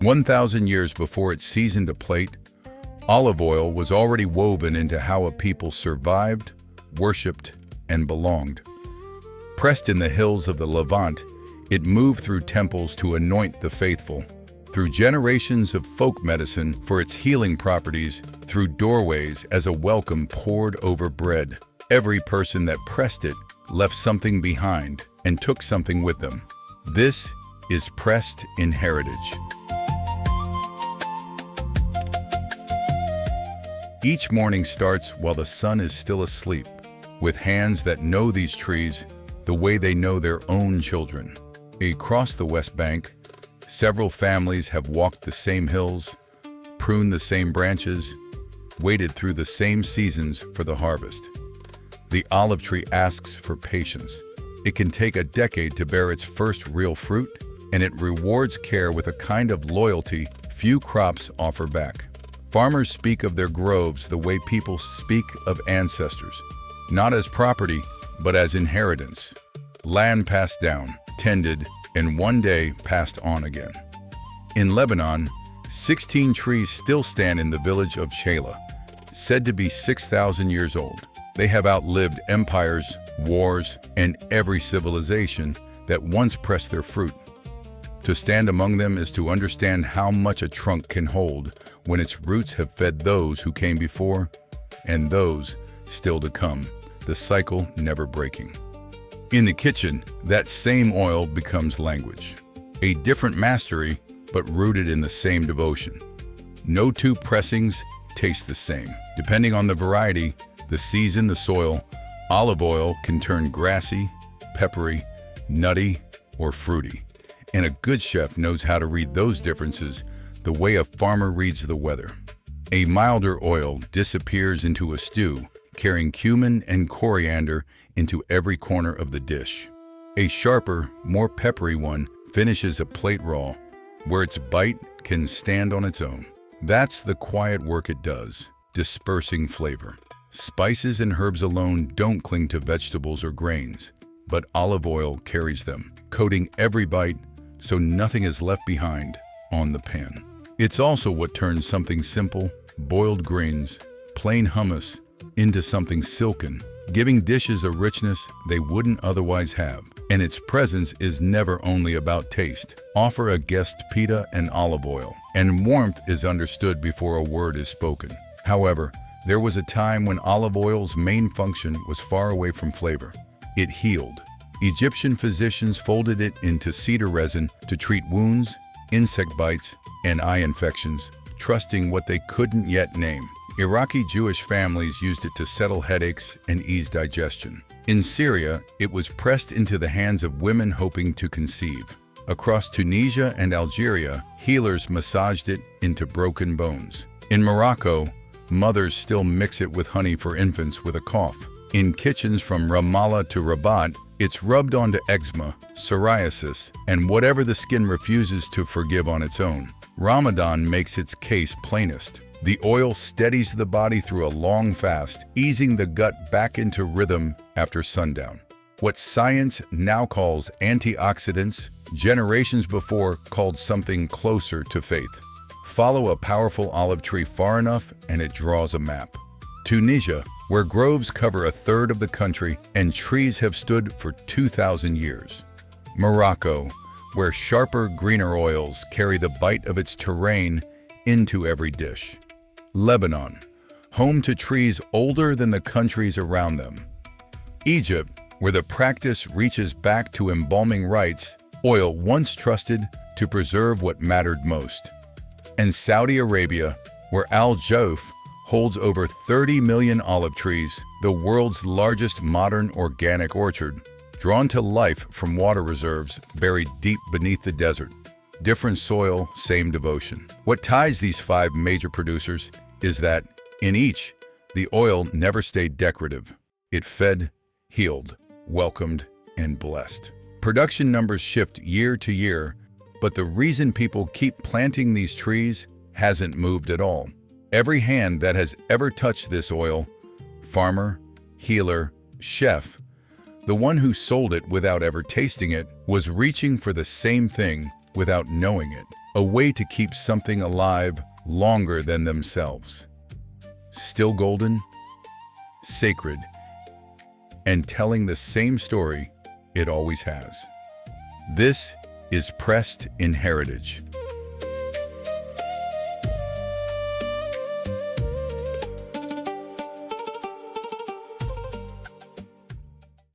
1,000 years before it seasoned a plate, olive oil was already woven into how a people survived, worshipped, and belonged. Pressed in the hills of the Levant, it moved through temples to anoint the faithful, through generations of folk medicine for its healing properties, through doorways as a welcome poured over bread. Every person that pressed it left something behind and took something with them. This is pressed in heritage. Each morning starts while the sun is still asleep, with hands that know these trees the way they know their own children. Across the West Bank, several families have walked the same hills, pruned the same branches, waited through the same seasons for the harvest. The olive tree asks for patience. It can take a decade to bear its first real fruit, and it rewards care with a kind of loyalty few crops offer back. Farmers speak of their groves the way people speak of ancestors, not as property, but as inheritance. Land passed down, tended, and one day passed on again. In Lebanon, 16 trees still stand in the village of Bchaaleh, said to be 6,000 years old. They have outlived empires, wars, and every civilization that once pressed their fruit. To stand among them is to understand how much a trunk can hold when its roots have fed those who came before and those still to come, the cycle never breaking. In the kitchen, that same oil becomes language, a different mastery, but rooted in the same devotion. No two pressings taste the same. Depending on the variety, the season, the soil, olive oil can turn grassy, peppery, nutty, or fruity. And a good chef knows how to read those differences the way a farmer reads the weather. A milder oil disappears into a stew, carrying cumin and coriander into every corner of the dish. A sharper, more peppery one finishes a plate raw, where its bite can stand on its own. That's the quiet work it does, dispersing flavor. Spices and herbs alone don't cling to vegetables or grains, but olive oil carries them, coating every bite so nothing is left behind on the pan. It's also what turns something simple, boiled greens, plain hummus, into something silken, giving dishes a richness they wouldn't otherwise have. And its presence is never only about taste. Offer a guest pita and olive oil, and warmth is understood before a word is spoken. However, there was a time when olive oil's main function was far away from flavor. It healed. Egyptian physicians folded it into cedar resin to treat wounds, insect bites, and eye infections, trusting what they couldn't yet name. Iraqi Jewish families used it to settle headaches and ease digestion. In Syria, it was pressed into the hands of women hoping to conceive. Across Tunisia and Algeria, healers massaged it into broken bones. In Morocco, mothers still mix it with honey for infants with a cough. In kitchens from Ramallah to Rabat, it's rubbed onto eczema, psoriasis, and whatever the skin refuses to forgive on its own. Ramadan makes its case plainest. The oil steadies the body through a long fast, easing the gut back into rhythm after sundown. What science now calls antioxidants, generations before called something closer to faith. Follow a powerful olive tree far enough and it draws a map. Tunisia, where groves cover a third of the country and trees have stood for 2,000 years. Morocco, where sharper, greener oils carry the bite of its terrain into every dish. Lebanon, home to trees older than the countries around them. Egypt, where the practice reaches back to embalming rites, oil once trusted to preserve what mattered most. And Saudi Arabia, where Al-Jouf holds over 30 million olive trees, the world's largest modern organic orchard, drawn to life from water reserves buried deep beneath the desert. Different soil, same devotion. What ties these 5 major producers is that, in each, the oil never stayed decorative. It fed, healed, welcomed, and blessed. Production numbers shift year to year, but the reason people keep planting these trees hasn't moved at all. Every hand that has ever touched this oil, farmer, healer, chef, the one who sold it without ever tasting it, was reaching for the same thing, without knowing it, a way to keep something alive longer than themselves. Still golden, sacred, and telling the same story it always has. This is Pressed in Heritage.